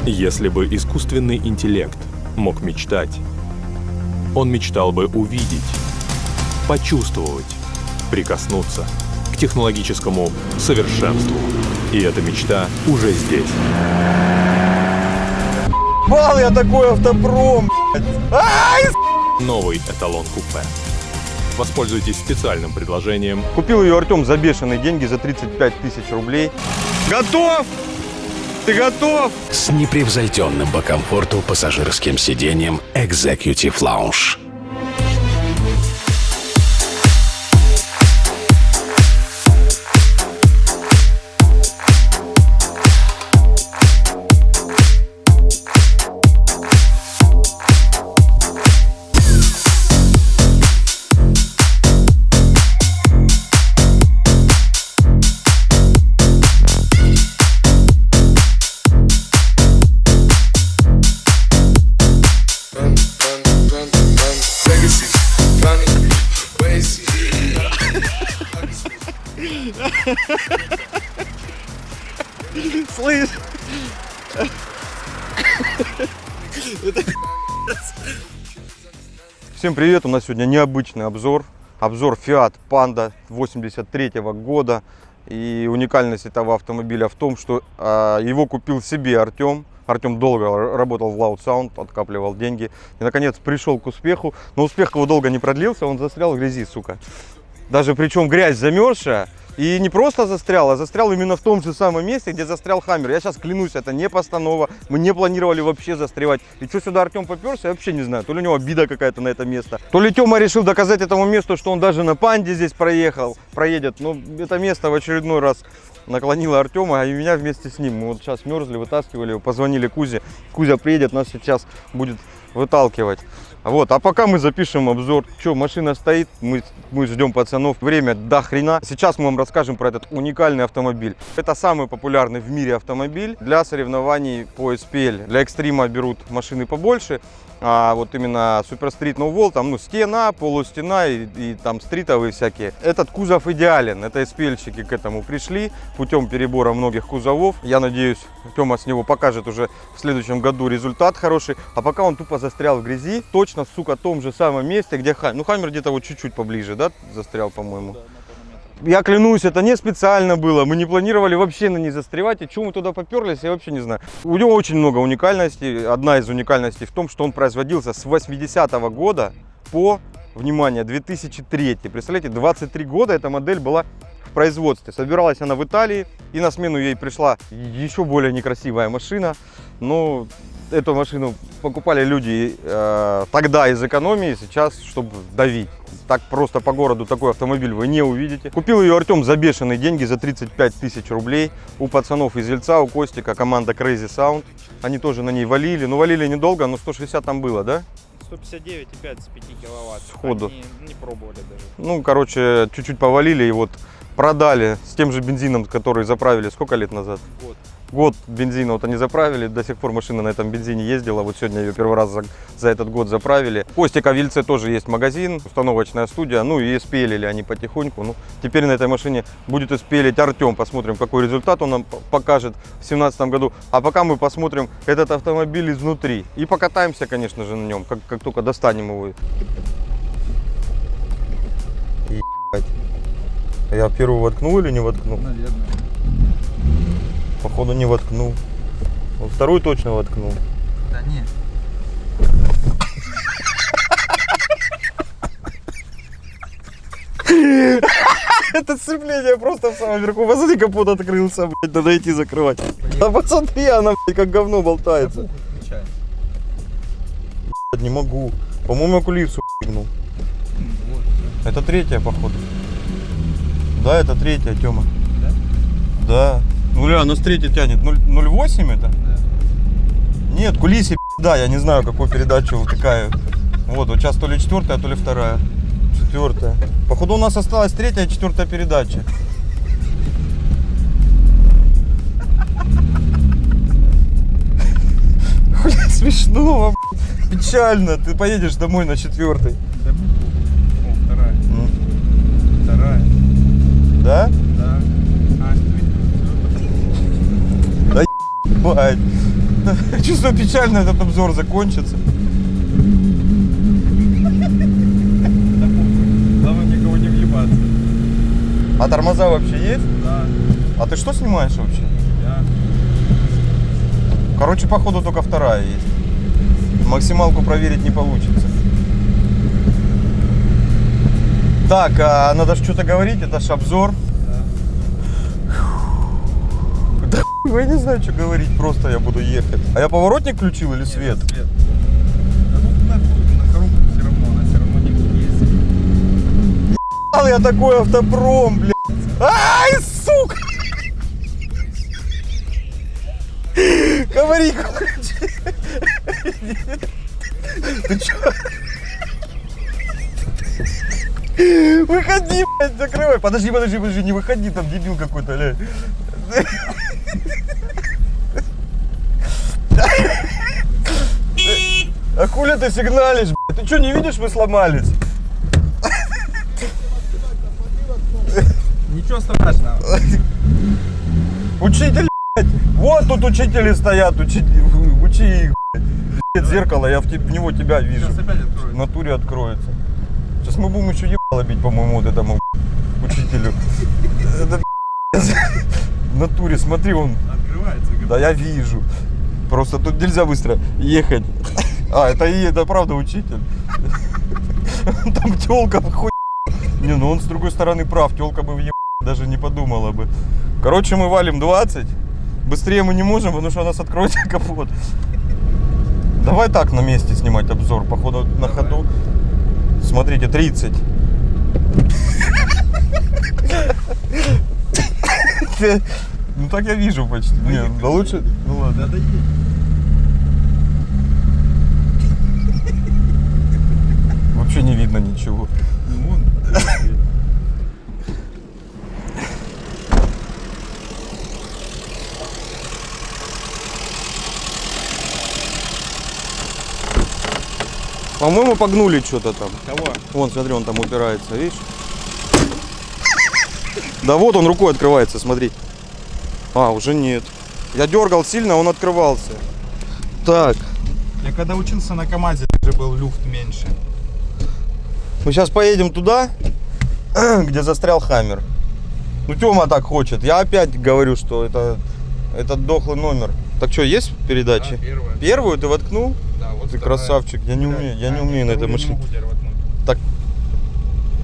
Если бы искусственный интеллект мог мечтать, он мечтал бы увидеть, почувствовать, прикоснуться к технологическому совершенству. И эта мечта уже здесь. Мал я такой автопром, Новый эталон купе. Воспользуйтесь специальным предложением. Купил ее Артем за бешеные деньги, за 35 тысяч рублей. Готов? Ты готов? С непревзойденным по комфорту пассажирским сиденьем Executive Lounge. Слышь? Всем привет, у нас сегодня необычный обзор. Обзор Fiat Panda 83-го года. И уникальность этого автомобиля в том, что его купил себе Артем. Артем долго работал в Loud Sound, откапливал деньги. И наконец пришел к успеху. Но успех его долго не продлился, он застрял в грязи, сука. Даже причем грязь замерзшая. И не просто застрял, а застрял именно в том же самом месте, где застрял Хаммер. Я сейчас клянусь, это не постанова. Мы не планировали вообще застревать. И что сюда Артем поперся, я вообще не знаю. То ли у него обида какая-то на это место. То ли Тёма решил доказать этому месту, что он даже на Панде здесь проедет. Но это место в очередной раз наклонило Артема, и меня вместе с ним. Мы вот сейчас мерзли, вытаскивали его, позвонили Кузе. Кузя приедет, нас сейчас будет выталкивать. Вот, а пока мы запишем обзор. Что, машина стоит, мы ждем пацанов. Время до хрена. Сейчас мы вам расскажем про этот уникальный автомобиль. Это самый популярный в мире автомобиль для соревнований по SPL. Для экстрима берут машины побольше. А вот именно Super Street No Wall, там стена, полустена и там стритовые всякие. Этот кузов идеален. Это SPL-щики к этому пришли путем перебора многих кузовов. Я надеюсь, Тёма с него покажет уже в следующем году результат хороший. А пока он тупо застрял в грязи. Точно, сука, в том же самом месте, где Хаммер. Ну, Хаммер где-то вот чуть-чуть поближе, да, застрял, по-моему. Я клянусь, это не специально было. Мы не планировали вообще на ней застревать. И чего мы туда поперлись, я вообще не знаю. У него очень много уникальностей. Одна из уникальностей в том, что он производился с 80-го года по, внимание, 2003. Представляете, 23 года эта модель была в производстве. Собиралась она в Италии, и на смену ей пришла еще более некрасивая машина. Но эту машину покупали люди тогда из экономии, сейчас, чтобы давить. Так просто по городу такой автомобиль вы не увидите. Купил ее Артем за бешеные деньги, за 35 тысяч рублей. У пацанов из Ельца, у Костика, команда Crazy Sound. Они тоже на ней валили. Ну, валили недолго, но 160 там было, да? 159,5 с 5 киловатт. Сходу. Они не пробовали даже. Ну, короче, чуть-чуть повалили и вот продали с тем же бензином, который заправили сколько лет назад? Год бензина вот они заправили, до сих пор машина на этом бензине ездила, вот сегодня ее первый раз за этот год заправили. У Костика в Ельце тоже есть магазин, установочная студия, ну и спелили они потихоньку. Ну, теперь на этой машине будет испелить Артем, посмотрим, какой результат он нам покажет в 2017 году. А пока мы посмотрим этот автомобиль изнутри и покатаемся, конечно же, на нем, как только достанем его. Ебать. Я первую воткнул или не воткнул? Наверное. Походу не воткнул. Вот вторую точно воткнул. Да нет. Это сцепление просто в самом верху. Посмотри, капот открылся, блядь, надо идти закрывать. Да посмотри, она, блядь, как говно болтается. Блядь, не могу. По-моему, я кулипсу ебнул. Это третья, походу. Да, это третья, Тёма. Да? Да. Ну, ля, нас третья тянет. 0,8 это? Да. Нет, кулиси, да, я не знаю, какую передачу втыкаю. Вот сейчас то ли четвертая, то ли вторая. Четвертая. Походу у нас осталась третья и четвертая передача. Смешно, печально. Ты поедешь домой на четвертой. Да, о, вторая. Вторая. Да? Да. Бать. Чувствую, печально этот обзор закончится. Главное никого не въебаться. А тормоза вообще есть? Да. А ты что снимаешь вообще? Я. Короче, походу только вторая есть. Максималку проверить не получится. Так, а надо ж что-то говорить, это ж обзор. Да хуй, я не знаю, что говорить, просто я буду ехать. А я поворотник включил или свет? Свет. Да тут на коробку все равно, она все равно не есть. Ебал я такой автопром, блядь. Ай, сука! Говори, включи. Ты чё? Выходи, блядь, закрывай. Подожди, не выходи, там дебил какой-то, блядь. А хули ты сигналишь, блядь? Ты что, не видишь, мы сломались? Ничего страшного. Учитель, блядь. Вот тут учители стоят, учи их, блядь. Зеркало, я в него тебя вижу. Сейчас опять В откроется. натуре откроется. Сейчас мы будем еще ебало бить, по-моему, вот этому учителю. Это, в натуре, смотри, он. Открывается. Да я вижу. Просто тут нельзя быстро ехать. А, это правда учитель. Там тёлка хуй. Не, ну он с другой стороны прав. Тёлка бы въеб даже не подумала бы. Короче, мы валим 20. Быстрее мы не можем, потому что у нас откроется капот. Давай так на месте снимать обзор. Походу на ходу. Смотрите, 30. Ну так я вижу почти. Не, да лучше. Ну ладно. Надо едь. Вообще не видно ничего. Ну вон. По-моему, погнули что-то там. Кого? Вон, смотри, он там упирается, видишь? Да вот он рукой открывается, смотри. А, уже нет. Я дергал сильно, он открывался. Так, Я когда учился на КамАЗе, уже был люфт меньше. мы сейчас поедем туда, где застрял Хаммер. Ну, Тёма так хочет. Я опять говорю, что это дохлый номер. Так что, есть передачи? Да, первая. Первую ты воткнул? Да, вот Ты вторая. красавчик. Я не умею на этой машине. Не могу теперь воткнуть. Так,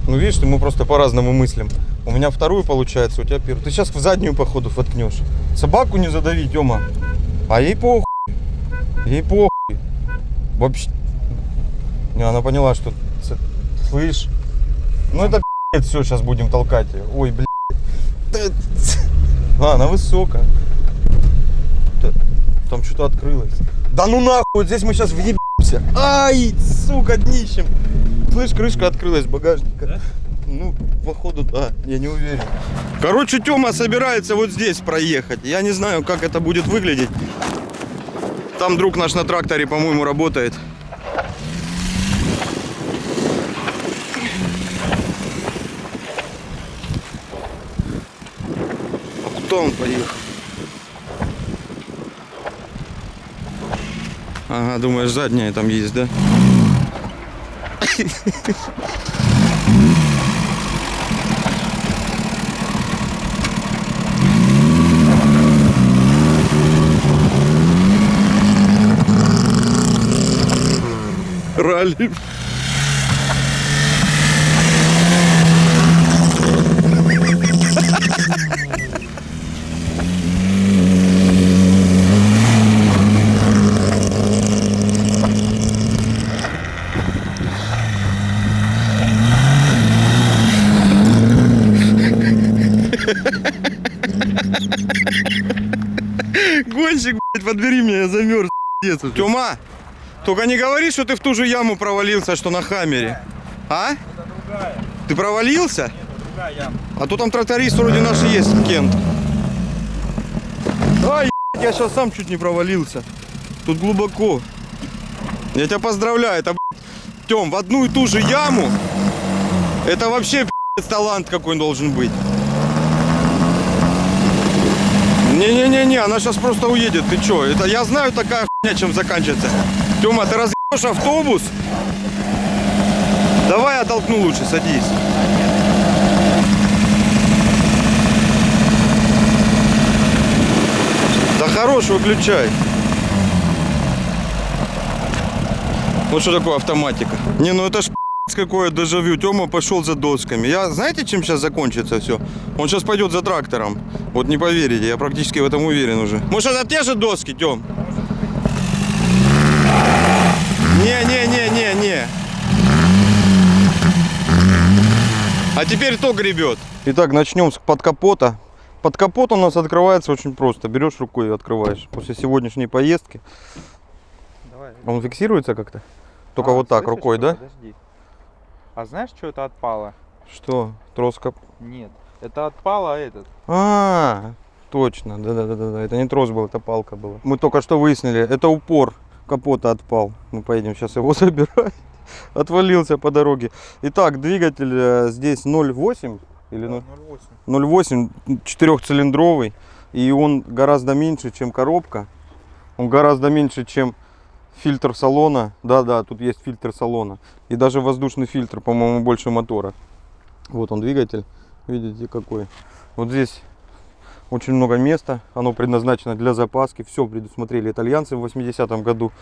ну видишь, мы просто по-разному мыслим. У меня вторую получается, у тебя первую. Ты сейчас в заднюю, походу, воткнешь. Собаку не задави, Тёма. А ей похуй. Ей похуй. Вообще. Не, она поняла, что... Слышь? Ну это пи***ц, все, сейчас будем толкать ее. Ой, блядь. А, она высокая. Там что-то открылось. Да ну нахуй, вот здесь мы сейчас въебемся. Ай, сука, днищем. Слышь, крышка открылась багажника. Да? Ну, походу, да, я не уверен. Короче, Тёма собирается вот здесь проехать. Я не знаю, как это будет выглядеть. Там друг наш на тракторе, по-моему, работает. А куда он поехал? Ага, думаешь, задняя там есть, да? Ралли. Гонщик, блядь, подбери меня, я замерз, пиздец уже. Тёма, только не говори, что ты в ту же яму провалился, что на Хаммере. А? Это другая. Ты провалился? Это другая яма. А то там тракторист вроде наш есть, Кент. Ай, ебать, я сейчас сам чуть не провалился. Тут глубоко. Я тебя поздравляю, это, блядь, Тём, в одну и ту же яму. Это вообще, блядь, талант какой должен быть. Не-не-не. Не-не-не, она сейчас просто уедет. Ты чё? Это я знаю такая хуйня, чем заканчивается. Тёма, ты разъебешь автобус? Давай я толкну лучше, садись. Да хорош, выключай. Вот что такое автоматика. Не, ну это ж какое дежавю. Тёма пошел за досками. Я, знаете, чем сейчас закончится все? Он сейчас пойдет за трактором. Вот не поверите, я практически в этом уверен уже. Может, это те же доски, Тём? Не. А теперь то гребет. Итак, начнем с под капота. Под капот у нас открывается очень просто. Берешь рукой и открываешь. После сегодняшней поездки. Давай. Он фиксируется как-то? Только вот так, слышишь, рукой, что? да? Подожди. А знаешь, что это отпало? Что? Троска. Нет. Это отпало этот. А, точно. Да. Это не трос был, это палка была. Мы только что выяснили, это упор капота отпал. Мы поедем сейчас его забирать. Отвалился по дороге. Итак, двигатель здесь 0,8 или 0,8, 4-цилиндровый. И он гораздо меньше, чем коробка. Он гораздо меньше, чем фильтр салона. Да, тут есть фильтр салона. И даже воздушный фильтр, по-моему, больше мотора. Вот он двигатель. Видите, какой. Вот здесь очень много места. Оно предназначено для запаски. Все предусмотрели итальянцы в 80-м году.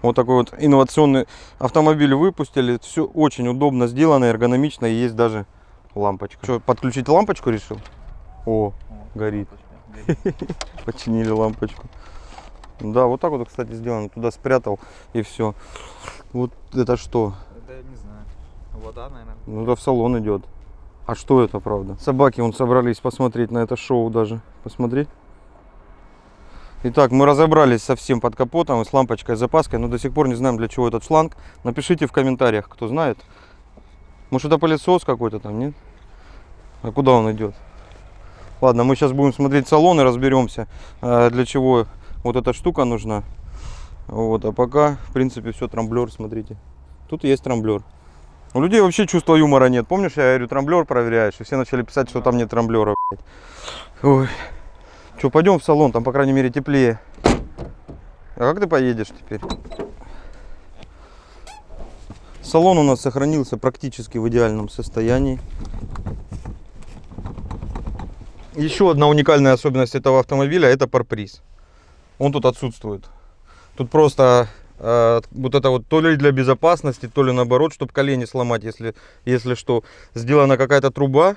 Вот такой вот инновационный автомобиль выпустили. Все очень удобно сделано, эргономично. И есть даже лампочка. Что, подключить лампочку решил? О, горит. Починили лампочку. Да, вот так вот, кстати, сделано. Туда спрятал и все. Вот это что? Это я не знаю. Вода, наверное. Ну, это в салон идет. А что это, правда? Собаки вон собрались посмотреть на это шоу даже. Посмотри. Итак, мы разобрались со всем под капотом, с лампочкой, с запаской, но до сих пор не знаем, для чего этот шланг. Напишите в комментариях, кто знает. Может, это пылесос какой-то там, нет? А куда он идет? Ладно, мы сейчас будем смотреть салон и разберемся, для чего вот эта штука нужна. Вот, а пока, в принципе, все, трамблер, смотрите. Тут есть трамблер. У людей вообще чувства юмора нет. Помнишь, я говорю, трамблер проверяешь, и все начали писать, что там нет трамблера. Ой. Че, пойдем в салон, там, по крайней мере, теплее. А как ты поедешь теперь? Салон у нас сохранился практически в идеальном состоянии. Еще одна уникальная особенность этого автомобиля — это парбриз. Он тут отсутствует. Тут просто вот это вот то ли для безопасности, то ли наоборот, чтобы колени сломать, если что. Сделана какая-то труба.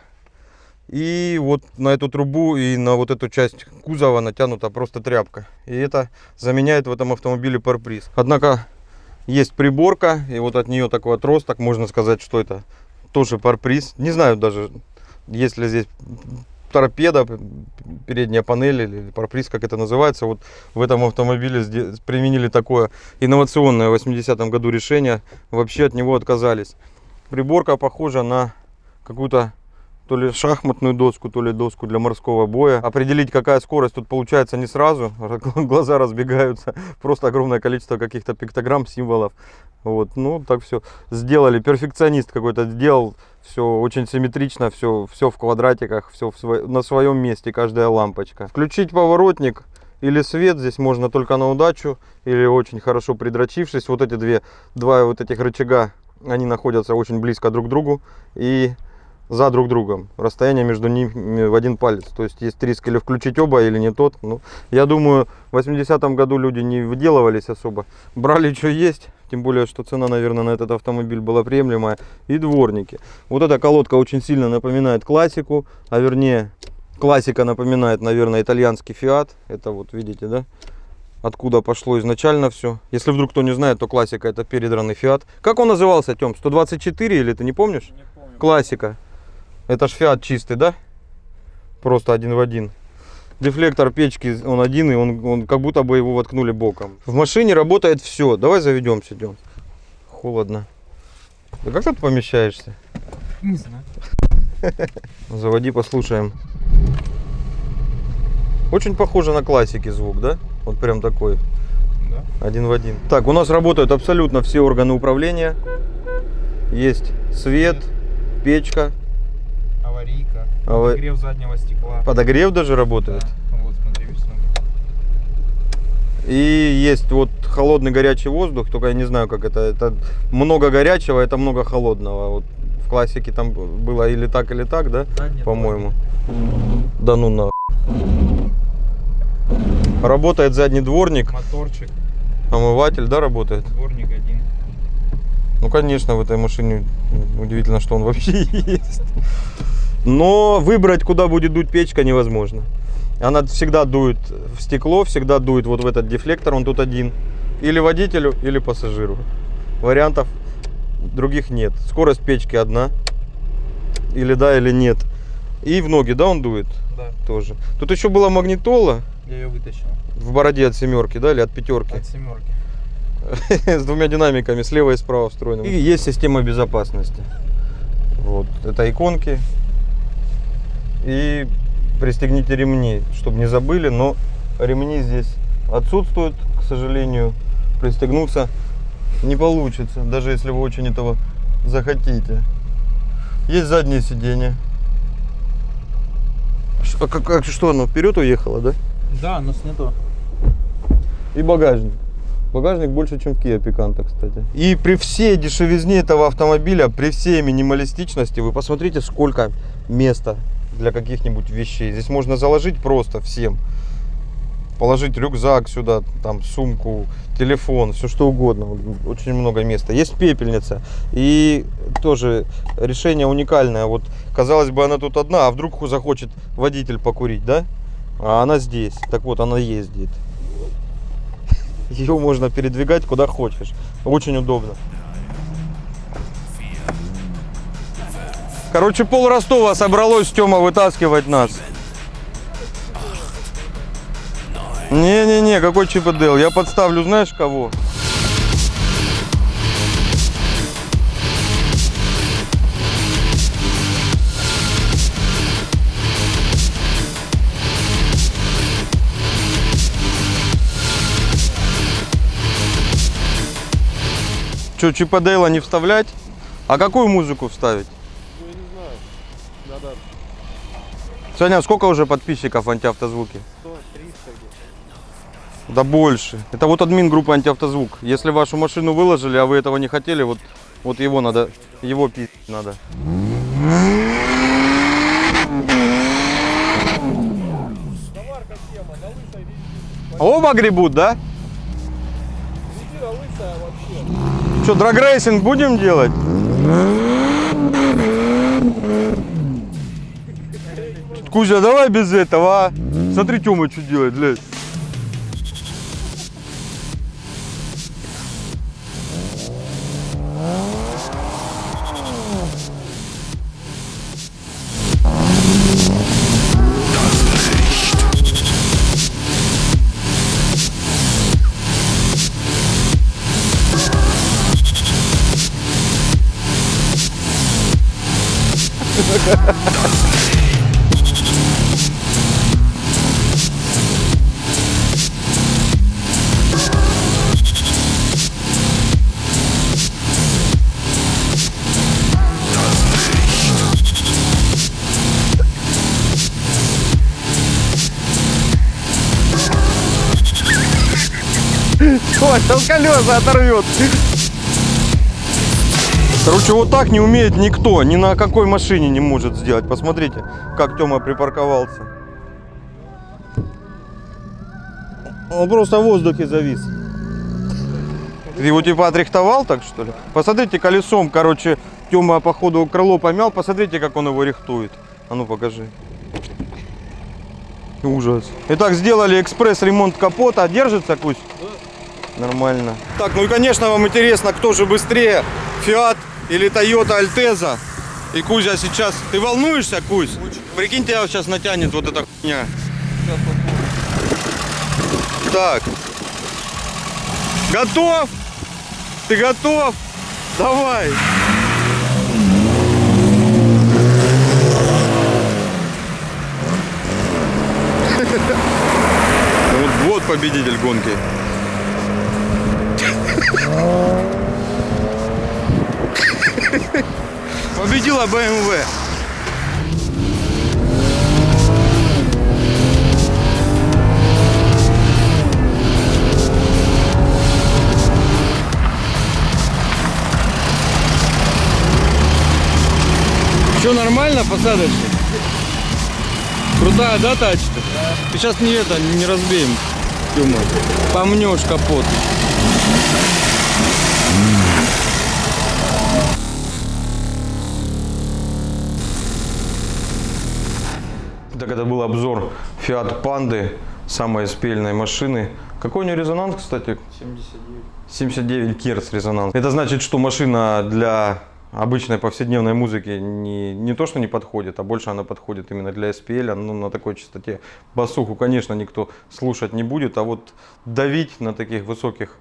И вот на эту трубу и на вот эту часть кузова натянута просто тряпка. И это заменяет в этом автомобиле парбриз. Однако есть приборка, и вот от нее такой отросток, можно сказать, что это тоже парбриз. Не знаю даже, есть ли здесь торпеда, передняя панель или парбриз, как это называется. Вот в этом автомобиле применили такое инновационное в 80-м году решение. Вообще от него отказались. Приборка похожа на какую-то то ли шахматную доску, то ли доску для морского боя. Определить, какая скорость тут получается, не сразу. Глаза разбегаются. Просто огромное количество каких-то пиктограмм, символов. Вот, ну так все сделали. Перфекционист какой-то сделал. Все очень симметрично, все в квадратиках, все на своем месте, каждая лампочка. Включить поворотник или свет здесь можно только на удачу, или очень хорошо придрочившись. Вот эти два вот этих рычага, они находятся очень близко друг к другу и за друг другом. Расстояние между ними в один палец. То есть есть риск или включить оба, или не тот. Ну, я думаю, в 80-м году люди не выделывались особо. Брали, что есть. Тем более, что цена, наверное, на этот автомобиль была приемлемая. И дворники. Вот эта колодка очень сильно напоминает классику. А вернее, классика напоминает, наверное, итальянский Fiat. Это вот, видите, да? Откуда пошло изначально все. Если вдруг кто не знает, то классика — это передранный Fiat. Как он назывался, Тём? 124 или ты не помнишь? Не помню. Классика. Это ж Fiat чистый, да? Просто один в один. Дефлектор печки, он один, и он как будто бы его воткнули боком. В машине работает все. Давай заведемся, идем. Холодно. Да как ты тут помещаешься? Не знаю. Заводи, послушаем. Очень похоже на классики звук, да? Вот прям такой. Да. Один в один. Так, у нас работают абсолютно все органы управления. Есть свет, печка. Аварийка. Подогрев заднего стекла. Подогрев даже работает. Да. Вот, смотри, видишь, И есть вот холодный горячий воздух, только я не знаю, как это. Это много горячего, это много холодного. Вот в классике там было или так, да? Да, нет, По-моему. Да ну на. Работает задний дворник, Моторчик, омыватель, да, работает? дворник один. Ну, конечно, в этой машине удивительно, что он вообще есть. Но выбрать, куда будет дуть печка, невозможно. Она всегда дует в стекло, всегда дует вот в этот дефлектор, он тут один. Или водителю, или пассажиру. Вариантов других нет. Скорость печки одна. Или да, или нет. И в ноги, да, он дует? Да, Тоже. Тут еще была магнитола я ее вытащил. в бороде от семерки, да, или от пятерки. От семерки. С двумя динамиками, слева и справа встроенными. И есть система безопасности. Вот, это иконки. И пристегните ремни, чтобы не забыли, но ремни здесь отсутствуют, к сожалению. Пристегнуться не получится, даже если вы очень этого захотите. Есть заднее сиденье. Что оно вперед уехало, да? Да, но снято. И багажник. Багажник больше, чем в Kia Picanto, кстати. И при всей дешевизне этого автомобиля, при всей минималистичности, вы посмотрите, сколько места для каких-нибудь вещей. Здесь можно заложить просто всем. Положить рюкзак сюда, там сумку, телефон, все что угодно. Очень много места. Есть пепельница. И тоже решение уникальное. Вот, казалось бы, она тут одна, а вдруг захочет водитель покурить, да? А она здесь. Так вот, она ездит. Ее можно передвигать куда хочешь. Очень удобно. Короче, пол Ростова собралось, Тёма, вытаскивать нас. Не-не-не, какой Чип и Дейл? Я подставлю, знаешь кого? Что, Чипа Дейла не вставлять? А какую музыку вставить? Ну, я не знаю. Надо Саня, сколько уже подписчиков антиавтозвуки? 100, 300 где-то. Да больше. Это вот админ группы антиавтозвук. Если вашу машину выложили, а вы этого не хотели, вот его надо, его пить надо. Товарка тема, на лысой везде. Оба гребут, да? Резина лысая вообще. Что, драгрейсинг будем делать? Кузя, давай без этого, а? Смотри, Тёма что делает, блядь. Ой, сейчас колеса оторвет. Короче, вот так не умеет никто, ни на какой машине не может сделать. Посмотрите, как Тёма припарковался. Он просто в воздухе завис. Ты его типа отрихтовал так, что ли? Посмотрите, колесом, короче, Тёма, походу, крыло помял. Посмотрите, как он его рихтует. А ну, покажи. Ужас. Итак, сделали экспресс-ремонт капота. Держится, Кусь? Да. Нормально. Так, ну и, конечно, вам интересно, кто же быстрее, Fiat или Toyota Altezza. И Кузя сейчас... Ты волнуешься, Кузь? Прикинь, тебя сейчас натянет вот эта хуйня. Так. Готов? Ты готов? Давай. Вот победитель гонки. Победила BMW. Все нормально, посадочник? Крутая, да, тачка? Ты сейчас не разбеем, Тёма. Помнешь капот. Так, это был обзор Fiat Panda, самой спельной машины. Какой у нее резонанс, кстати? 79. 79 Гц резонанс. Это значит, что машина для обычной повседневной музыки не то, что не подходит, а больше она подходит именно для SPL. Ну, на такой частоте басуху, конечно, никто слушать не будет, а вот давить на таких высоких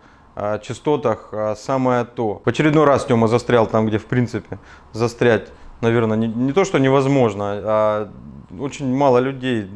частотах самое то. В очередной раз Тёма застрял там, где в принципе застрять, наверное, не то, что невозможно, а очень мало людей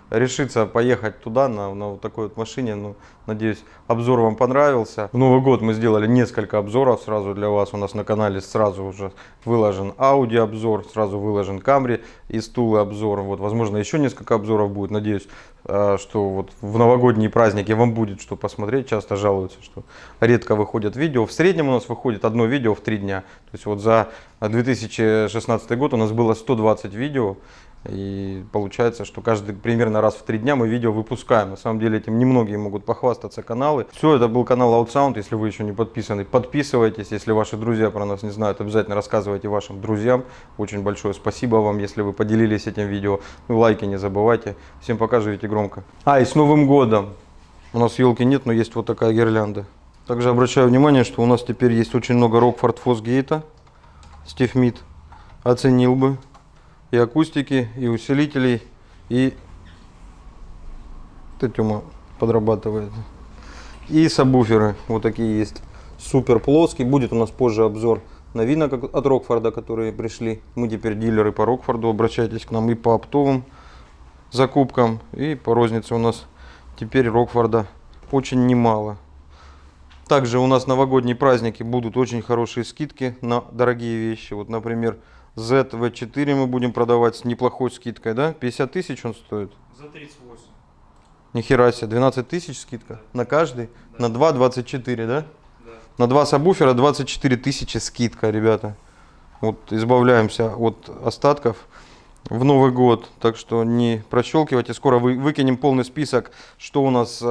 решится поехать туда на вот такой вот машине. Ну, надеюсь, обзор вам понравился. В Новый год мы сделали несколько обзоров сразу для вас. У нас на канале сразу уже выложен Audi обзор, сразу выложен Camry и Тулы обзор. Вот, возможно, еще несколько обзоров будет. Надеюсь, что вот в новогодние праздники вам будет что посмотреть. Часто жалуются, что редко выходят видео. В среднем у нас выходит одно видео в 3 дня. То есть вот за 2016 год у нас было 120 видео. И получается, что каждый примерно раз в 3 дня мы видео выпускаем. На самом деле этим немногие могут похвастаться каналы. Все, это был канал OutSound. Если вы еще не подписаны, подписывайтесь. Если ваши друзья про нас не знают, обязательно рассказывайте вашим друзьям. Очень большое спасибо вам, если вы поделились этим видео. Ну, лайки не забывайте. Всем пока, живите громко. И с Новым годом! У нас елки нет, но есть вот такая гирлянда. Также обращаю внимание, что у нас теперь есть очень много Rockford Fosgate. Стив Мид оценил бы. И акустики, и усилителей, и Тёма подрабатывает. И сабвуферы вот такие есть. Супер плоский. Будет у нас позже обзор новинок от Рокфорда, которые пришли. Мы теперь дилеры по Рокфорду. Обращайтесь к нам и по оптовым закупкам, и по рознице у нас теперь Рокфорда очень немало. Также у нас новогодние праздники, будут очень хорошие скидки на дорогие вещи. Вот, например, ZV4 мы будем продавать с неплохой скидкой, да? 50 тысяч он стоит? За 38. Нихера себе, 12 тысяч скидка на каждый? Да. На 2 24, да? Да. На 2 сабвуфера 24 тысячи скидка, ребята. Вот избавляемся от остатков в Новый год, так что не прощелкивайте. Скоро выкинем полный список, что у нас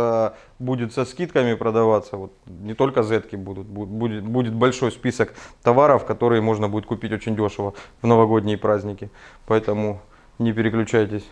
будет со скидками продаваться. Вот не только зетки будет большой список товаров, которые можно будет купить очень дешево в новогодние праздники. Поэтому не переключайтесь.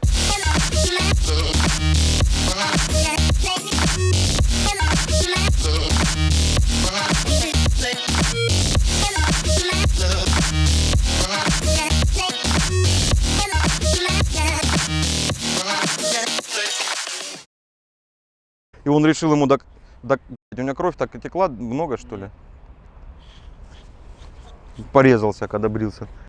И он решил ему, у меня кровь так и текла много, что ли? Порезался, когда брился.